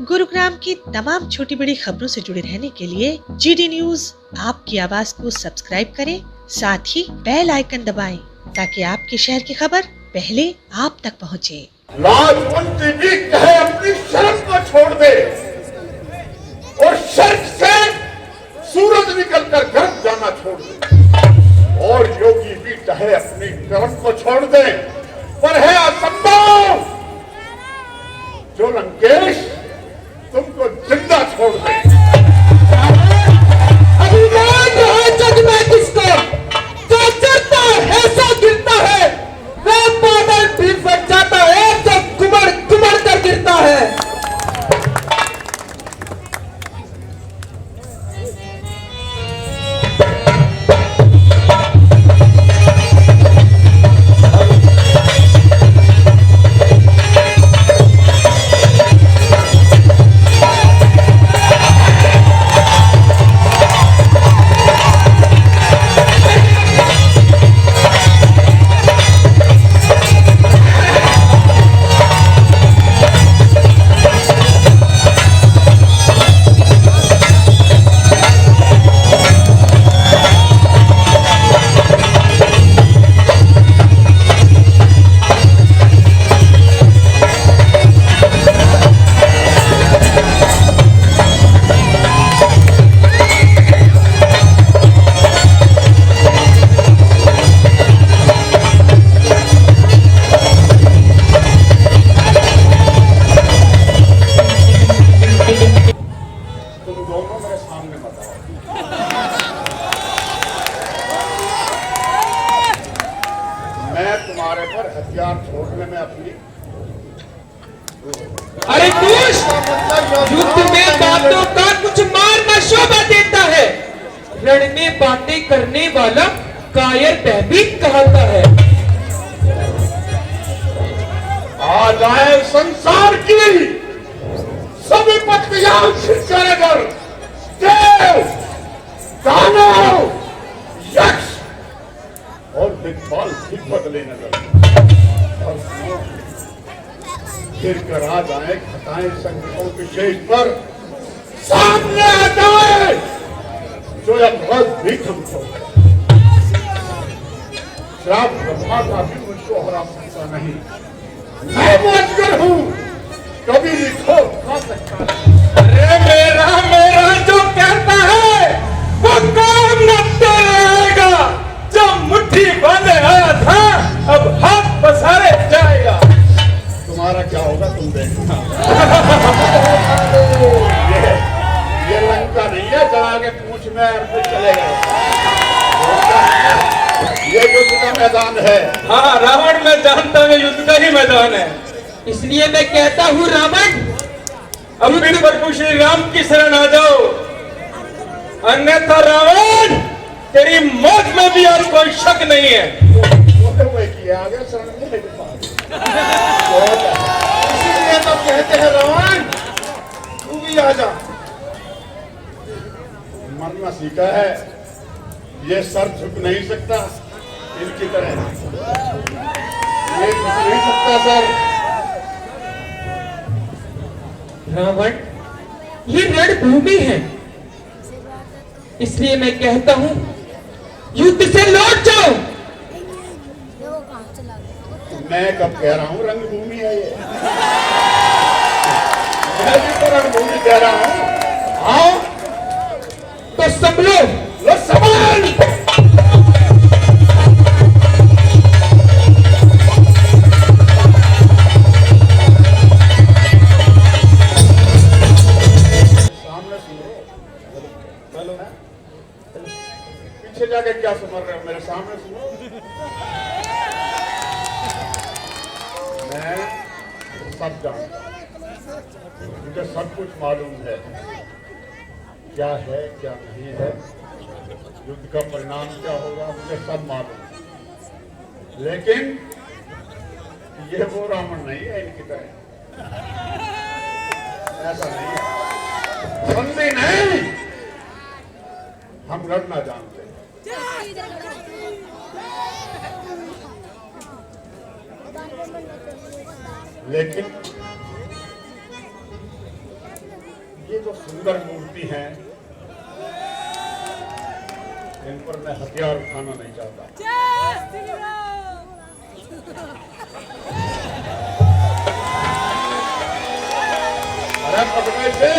गुरुग्राम की तमाम छोटी बड़ी खबरों से जुड़े रहने के लिए GD न्यूज आपकी आवाज को सब्सक्राइब करें, साथ ही बेल आइकन दबाएं ताकि आपके शहर की खबर पहले आप तक पहुंचे। लाजवंती भी कहे अपनी शर्म को छोड़ दे और शर्म से सूरज निकलकर गर्भ जाना छोड़ दे, और योगी भी कहे अपनी कर्म को छोड़ दे, पर है असंभव जो लंकेश तुमको जिंदा छोड़ दे। अभिमान रहा जग में किसको, जो चढ़ता है सो गिरता है, वह बादल भी फट जाता है जो कुमड़ कुमड़ कर गिरता है। मैं तुम्हारे पर हथियार छोड़ने में अपनी अरे दुष्ट, युद्ध में बातों का कुछ मारना शोभा देता है, रण में बातें करने वाला कायर भयभीत कहता है। आज आए संसार की सभी पत्तियां कर देव, दानव, यक्ष और दिग्पाल भी बदले नजर, और फिर कर आ जाए खताएं संकटों के शेष पर सामने आ जाए जो अपराध भी तुमको श्राप ब्रह्मा का भी मुझको हरा सकता नहीं। मैं मुअज्जर हूं, कभी भी ठोक खा सकता नहीं। अरे मेरा मेरा जो कहता है वो काम न तो रहेगा, जो मुट्ठी बांधे आया था अब हाथ पसारे जाएगा। तुम्हारा क्या होगा तुम देखना। ये लंका नहीं है जला के पूछ में अर्थ चले गए, ये युद्ध का मैदान है। हाँ, रावण मैं जानता हूँ युद्ध का ही मैदान है, इसलिए मैं कहता हूँ रावण अब फिर प्रभु श्री राम की शरण आ जाओ, अन्यथा रावण तेरी मौत में भी और कोई शक नहीं है। आगे शरण में इसीलिए तो कहते हैं रावण तू भी आ जा। मरना सीखा है, ये सर झुक नहीं सकता इनकी तरह, ये झुक नहीं सकता सर। रावण ये रणभूमि है, इसलिए मैं कहता हूँ युद्ध से लौट जाओ। मैं कब कह रहा हूँ रंगभूमि है ये, मैं भी तो रंगभूमि कह रहा हूँ। आओ तो संभलो, लो संभाल। सामने सुनो, चलो ना, पीछे जाके क्या सुन रहे हो, मेरे सामने सुनो। मैं सब जानता हूं, मुझे सब कुछ मालूम है, क्या है क्या नहीं है, युद्ध का परिणाम क्या होगा, मुझे सब मालूम है। लेकिन ये वो रावण नहीं है इनकी तरह, ऐसा नहीं है, बंदी नहीं, हम लड़ना जानते हैं। लेकिन ये जो सुंदर मूर्ति है, इन पर मैं हथियार उठाना नहीं चाहता। अरे पकड़े से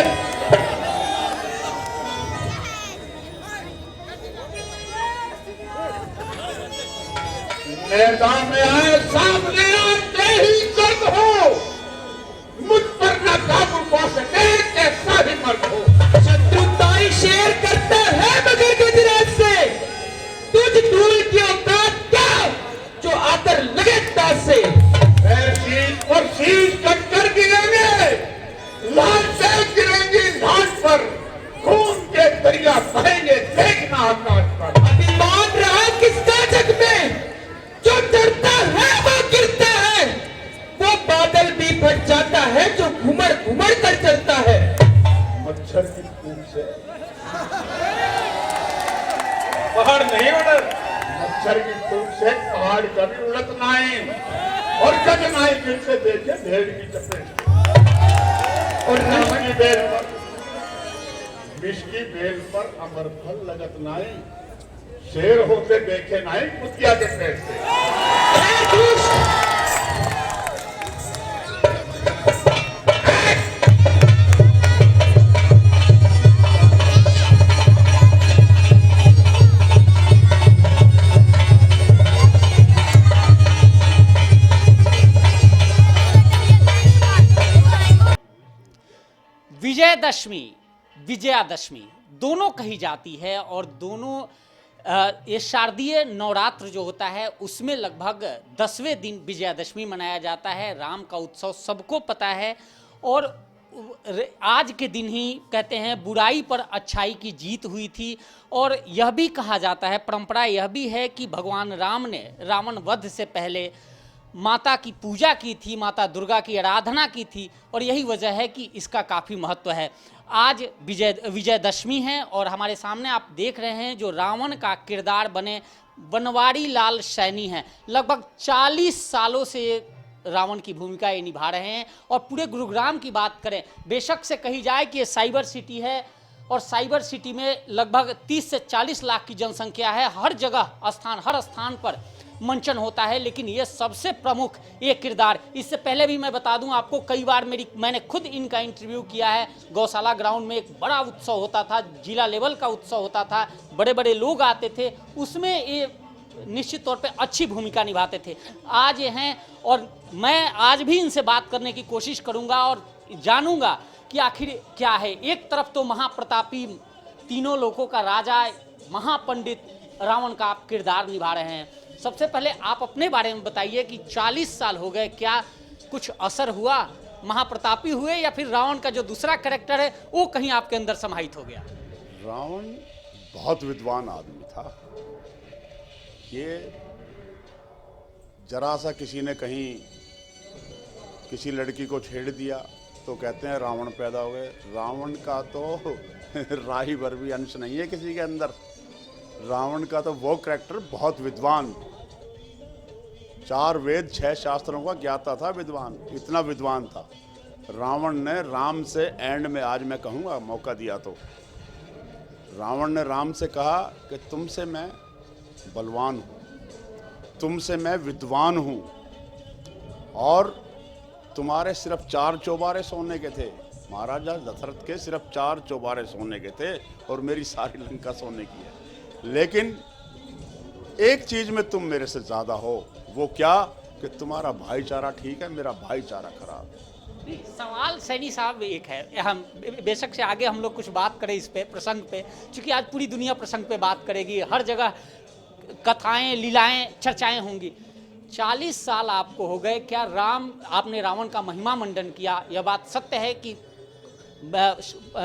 मैदान में आए, सामने आते ही जंग हो, मुझ पर न काबू पा सके कैसा ही मर्द हो। शत्रुताई शेर करता है मगर गुजरात से, तुझ धूल की औकात क्या जो आकर लगे ताज से। शीश पर शीश टक्कर गिरेंगे, लाश से गिरेंगी लाश पर, खून के दरिया बहेंगे देखना आकाश पर। अभिमान रहा किसका जग में, जो डरता है वो गिरता है, वो बादल भी फट जाता है जो घुमड़ घुमड़ कर चलता है। मच्छर की फूंक से पहाड़ नहीं उड़ा, मच्छर की फूंक से पहाड़ कभी उड़त नहीं, और कद नाई फिर से देखे भेड़ की चपेट और विष की बेल पर, विष की बेल पर अमर फल लगत नहीं, शेर होते देखे नहीं कुतिया के पेट से। विजयादशमी दोनों कही जाती है और दोनों ये शारदीय नवरात्र जो होता है उसमें लगभग 10वें दिन विजयादशमी मनाया जाता है। राम का उत्सव सबको पता है और आज के दिन ही कहते हैं बुराई पर अच्छाई की जीत हुई थी। और यह भी कहा जाता है, परंपरा यह भी है कि भगवान राम ने रावण वध से पहले माता की पूजा की थी, माता दुर्गा की आराधना की थी और यही वजह है कि इसका काफ़ी महत्व है। आज विजयदशमी है और हमारे सामने आप देख रहे हैं जो रावण का किरदार बने बनवारी लाल सैनी हैं। लगभग 40 सालों से रावण की भूमिका ये निभा रहे हैं। और पूरे गुरुग्राम की बात करें, बेशक से कही जाए कि ये साइबर सिटी है और साइबर सिटी में लगभग 30 से 40 लाख की जनसंख्या है। हर जगह हर स्थान पर मंचन होता है, लेकिन ये सबसे प्रमुख ये किरदार। इससे पहले भी मैं बता दूं आपको, कई बार मैंने खुद इनका इंटरव्यू किया है। गौशाला ग्राउंड में एक बड़ा उत्सव होता था, जिला लेवल का उत्सव होता था, बड़े बड़े लोग आते थे, उसमें ये निश्चित तौर पे अच्छी भूमिका निभाते थे। आज ये हैं और मैं आज भी इनसे बात करने की कोशिश करूँगा और जानूँगा कि आखिर क्या है। एक तरफ तो महाप्रतापी तीनों लोगों का राजा महापंडित रावण का आप किरदार निभा रहे हैं। सबसे पहले आप अपने बारे में बताइए कि 40 साल हो गए, क्या कुछ असर हुआ, महाप्रतापी हुए या फिर रावण का जो दूसरा कैरेक्टर है वो कहीं आपके अंदर समाहित हो गया? रावण बहुत विद्वान आदमी था। ये जरा सा किसी ने कहीं किसी लड़की को छेड़ दिया तो कहते हैं रावण पैदा हो गए। रावण का तो राही भर भी अंश नहीं है किसी के अंदर। रावण का तो वो कैरेक्टर बहुत विद्वान, 4 वेद 6 शास्त्रों का ज्ञाता था, विद्वान, इतना विद्वान था। रावण ने राम से एंड में, आज मैं कहूँगा मौका दिया तो, रावण ने राम से कहा कि तुमसे मैं बलवान हूँ, तुमसे मैं विद्वान हूँ और तुम्हारे सिर्फ 4 चौबारे सोने के थे। महाराजा दशरथ के सिर्फ 4 चौबारे सोने के थे और मेरी सारी लंका सोने की है। लेकिन एक चीज में तुम मेरे से ज्यादा हो, वो क्या कि तुम्हारा भाईचारा ठीक है, मेरा भाईचारा खराब है। सवाल सैनी साहब एक है, हम बेशक से आगे हम लोग कुछ बात करें इस पे प्रसंग पे, क्योंकि आज पूरी दुनिया प्रसंग पे बात करेगी, हर जगह कथाएं लीलाएं चर्चाएं होंगी। 40 साल आपको हो गए, क्या आपने रावण का महिमा मंडन किया, यह बात सत्य है कि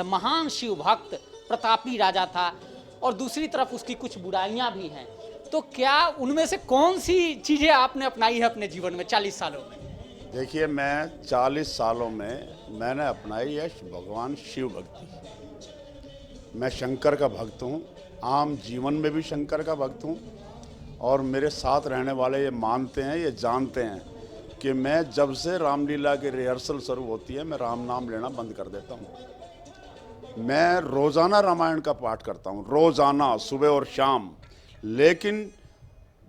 महान शिव भक्त प्रतापी राजा था और दूसरी तरफ उसकी कुछ बुराइयां भी हैं, तो क्या उनमें से कौन सी चीजें आपने अपनाई है अपने जीवन में 40 सालों में? देखिए, मैं 40 सालों में मैंने अपनाई है भगवान शिव भक्ति। मैं शंकर का भक्त हूँ, आम जीवन में भी शंकर का भक्त हूँ और मेरे साथ रहने वाले ये मानते हैं, ये जानते हैं कि मैं जब से रामलीला की रिहर्सल शुरू होती है मैं राम नाम लेना बंद कर देता हूँ। मैं रोज़ाना रामायण का पाठ करता हूँ, रोज़ाना सुबह और शाम। लेकिन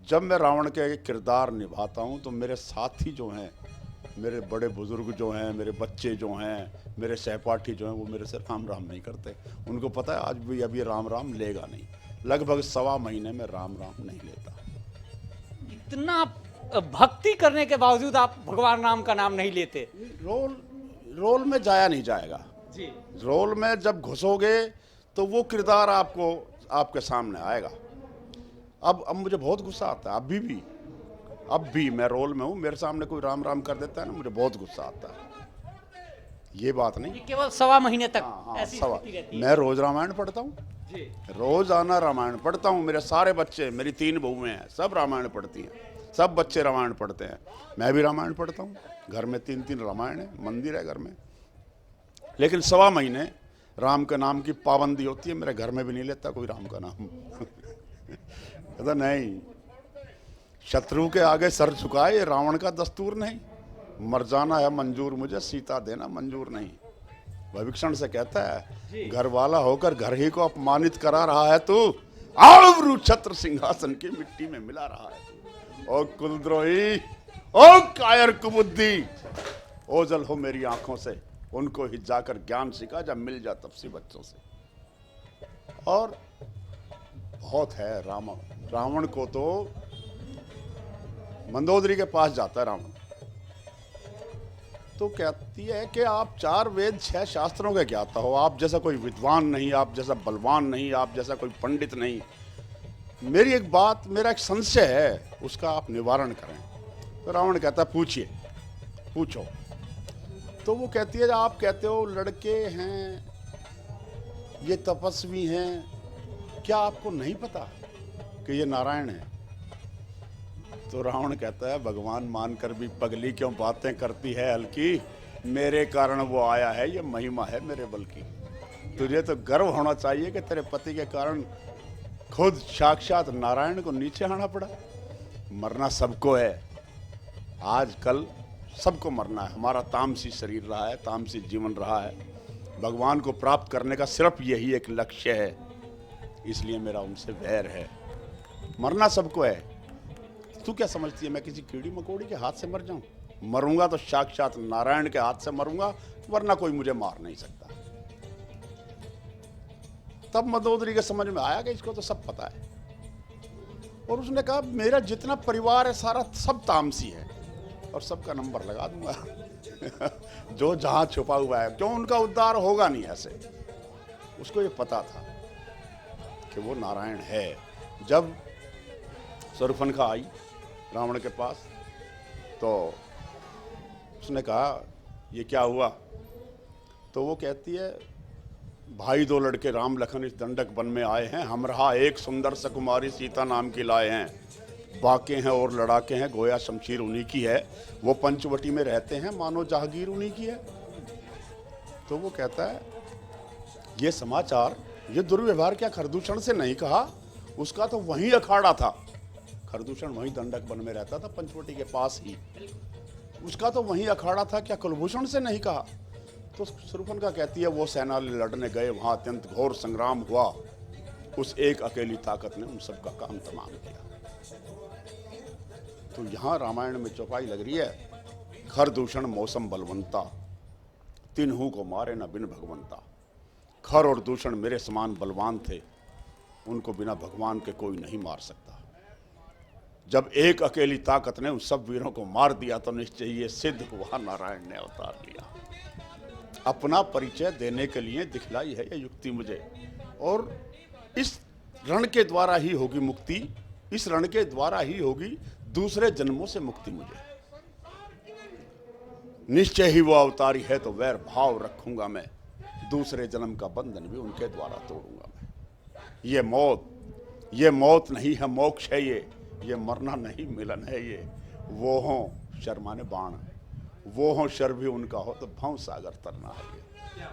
जब मैं रावण के किरदार निभाता हूँ तो मेरे साथी जो हैं, मेरे बड़े बुजुर्ग जो हैं, मेरे बच्चे जो हैं, मेरे सहपाठी जो हैं, वो मेरे से राम राम नहीं करते। उनको पता है आज भी अब ये राम राम लेगा नहीं। लगभग 1.25 महीने में राम राम नहीं लेता। इतना भक्ति करने के बावजूद आप भगवान राम का नाम नहीं लेते? रोल में जाया नहीं जाएगा जी। रोल में जब घुसोगे तो वो किरदार आपको आपके सामने आएगा। अब मुझे बहुत गुस्सा आता है, अब भी मैं रोल में हूँ, मेरे सामने कोई राम राम कर देता है ना, मुझे बहुत गुस्सा आता है। ये बात नहीं, ये केवल 1.25 महीने तक हाँ, ऐसी सवा स्थिति रहती है। मैं रोज रामायण पढ़ता हूँ, जी। रोजाना रामायण पढ़ता हूँ। मेरे सारे बच्चे, मेरी 3 बहुएं हैं, सब रामायण पढ़ती हैं, सब बच्चे रामायण पढ़ते हैं। मैं भी रामायण पढ़ता हूँ। घर में 3-3 रामायण है, मंदिर है घर में। लेकिन 1.25 महीने राम के नाम की पाबंदी होती है। मेरे घर में भी नहीं लेता कोई राम का नाम। कहता नहीं, शत्रु के आगे सर झुकाए, ये रावण का दस्तूर नहीं। मर जाना है मंजूर मुझे, सीता देना मंजूर नहीं। भविष्ण से कहता है, घर वाला होकर घर ही को अपमानित करा रहा है तू, आबरू छत्र सिंहासन की मिट्टी में मिला रहा है। ओ कुलद्रोही, ओ कायर कुबुद्धि, ओझल हो मेरी आंखों से, उनको ही जाकर ज्ञान सिखा जब मिल जा तपसी बच्चों से। और बहुत है रावण को तो मंदोदरी के पास जाता है रावण, तो कहती है कि आप 4 वेद 6 शास्त्रों के ज्ञाता हो, आप जैसा कोई विद्वान नहीं, आप जैसा बलवान नहीं, आप जैसा कोई पंडित नहीं। मेरी एक बात, मेरा एक संशय है, उसका आप निवारण करें। तो रावण कहता है पूछिए, पूछो। तो वो कहती है, आप कहते हो लड़के हैं, ये तपस्वी हैं, क्या आपको नहीं पता कि ये नारायण है? तो रावण कहता है, भगवान मानकर भी पगली क्यों बातें करती है हल्की, मेरे कारण वो आया है, ये महिमा है मेरे बल की। तुझे तो गर्व होना चाहिए कि तेरे पति के कारण खुद साक्षात नारायण को नीचे आना पड़ा। मरना सबको है, आज कल सबको मरना है। हमारा तामसी शरीर रहा है, तामसी जीवन रहा है। भगवान को प्राप्त करने का सिर्फ यही एक लक्ष्य है, इसलिए मेरा उनसे वैर है। मरना सबको है। तू क्या समझती है मैं किसी कीड़ी मकोड़ी के हाथ से मर जाऊं? मरूंगा तो साक्षात नारायण के हाथ से मरूंगा, वरना कोई मुझे मार नहीं सकता। तब मंदोदरी के समझ में आया कि इसको तो सब पता है, और उसने कहा, मेरा जितना परिवार है सारा सब तामसी है, और सबका नंबर लगा दूंगा। जो जहां छुपा हुआ है, क्यों उनका उद्धार होगा नहीं ऐसे। उसको ये पता था कि वो नारायण है। जब शूर्पणखा आई रावण के पास, तो उसने कहा, ये क्या हुआ? तो वो कहती है, भाई 2 लड़के राम लखन इस दंडक वन में आए हैं, हमरहा एक सुंदर सकुमारी सीता नाम की लाए हैं। बाके हैं और लड़ाके हैं, गोया शमशीर उन्हीं की है। वो पंचवटी में रहते हैं, मानो जहांगीर उन्हीं की है। तो वो कहता है, ये समाचार, ये दुर्व्यवहार क्या खरदूषण से नहीं कहा? उसका तो वहीं अखाड़ा था। खरदूषण वहीं दंडक वन में रहता था, पंचवटी के पास ही। उसका तो वहीं अखाड़ा था, क्या कुलभूषण से नहीं कहा? तो शूर्पणखा कहती है, वो सेना लड़ने गए, वहां अत्यंत घोर संग्राम हुआ। उस एक अकेली ताकत ने उन सबका काम तमाम किया। तो यहां रामायण में चौपाई लग रही है, खरदूषण मौसम बलवंता, तिन्हू को मारे न बिन भगवंता। खर और दूषण मेरे समान बलवान थे, उनको बिना भगवान के कोई नहीं मार सकता। जब एक अकेली ताकत ने उन सब वीरों को मार दिया तो निश्चय ये सिद्ध हुआ, नारायण ने अवतार लिया। अपना परिचय देने के लिए दिखलाई है ये युक्ति मुझे, और इस रण के द्वारा ही होगी मुक्ति, इस रण के द्वारा ही होगी दूसरे जन्मों से मुक्ति मुझे। निश्चय ही वो अवतारी है तो वैर भाव रखूंगा मैं, दूसरे जन्म का बंधन भी उनके द्वारा तोड़ूंगा मैं। ये मौत नहीं है, मोक्ष है ये मरना नहीं, मिलन है ये। वो हो शर्मा ने बाण, वो हो शर भी उनका हो तो भंव सागर तरना है ये।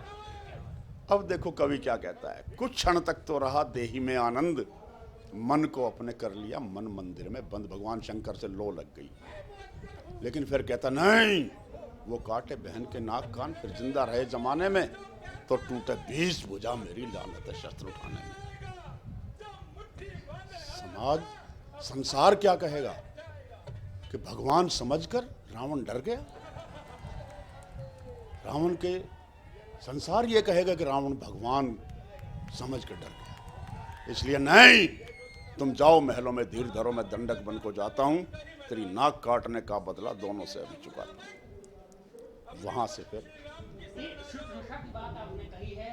अब देखो कवि क्या कहता है, कुछ क्षण तक तो रहा देही में आनंद, मन को अपने कर लिया मन मंदिर में बंद। भगवान शंकर से लो लग गई, लेकिन फिर कहता नहीं, वो काटे बहन के नाक कान, फिर जिंदा रहे जमाने में। तो टूटे 20 भुजा मेरी लानत है शस्त्र उठाने में। समाज संसार क्या कहेगा कि भगवान समझकर रावण डर गया। रावण के संसार ये कहेगा कि रावण भगवान समझकर डर गया। इसलिए नहीं, तुम जाओ महलों में धीर धरो, मैं दंडक बन को जाता हूं, तेरी नाक काटने का बदला दोनों से अभी चुकाता हूं। वहां से फिर एक शुश्रूषा की बात आपने कही है,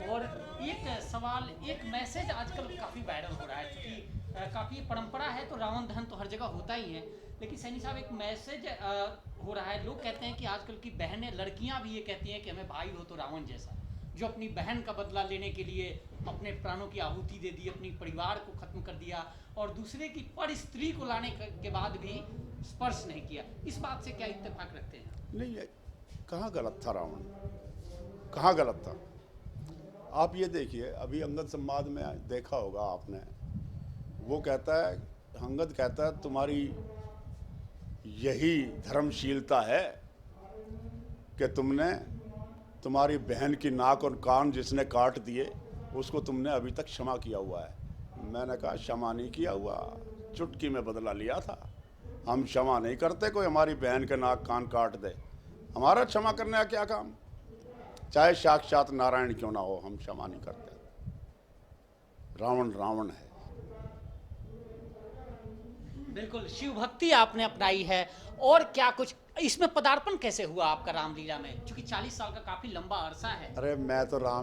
और एक सवाल, एक मैसेज आजकल काफी वायरल हो रहा है, क्योंकि काफी परंपरा है तो रावण दहन तो हर जगह होता ही है, लेकिन सैनी साहब एक मैसेज हो रहा है। लोग कहते हैं कि आजकल की बहनें, लड़कियां भी ये कहती हैं कि हमें भाई हो तो रावण जैसा, जो अपनी बहन का बदला लेने के लिए अपने प्राणों की आहुति दे दी, अपनी परिवार को खत्म कर दिया, और दूसरे की पर स्त्री को लाने के बाद भी स्पर्श नहीं किया। इस बात से क्या इत्तेफाक रखते हैं? नहीं, कहाँ गलत था रावण, कहाँ गलत था? आप ये देखिए, अभी अंगद संवाद में देखा होगा आपने, वो कहता है, अंगद कहता है तुम्हारी यही धर्मशीलता है कि तुमने तुम्हारी बहन की नाक और कान जिसने काट दिए उसको तुमने अभी तक क्षमा किया हुआ है। मैंने कहा क्षमा नहीं किया हुआ, चुटकी में बदला लिया था। हम क्षमा नहीं करते कोई हमारी बहन के नाक कान काट दे, हमारा क्षमा करने का क्या काम, चाहे साक्षात नारायण क्यों ना हो, हम क्षमा नहीं करते। रावण रावण है। बिल्कुल, शिव भक्ति आपने अपनाई है। और क्या कुछ इसमें पदार्पण कैसे हुआ आपका रामलीला में, क्योंकि 40 साल का काफी लंबा अरसा है? अरे मैं तो राम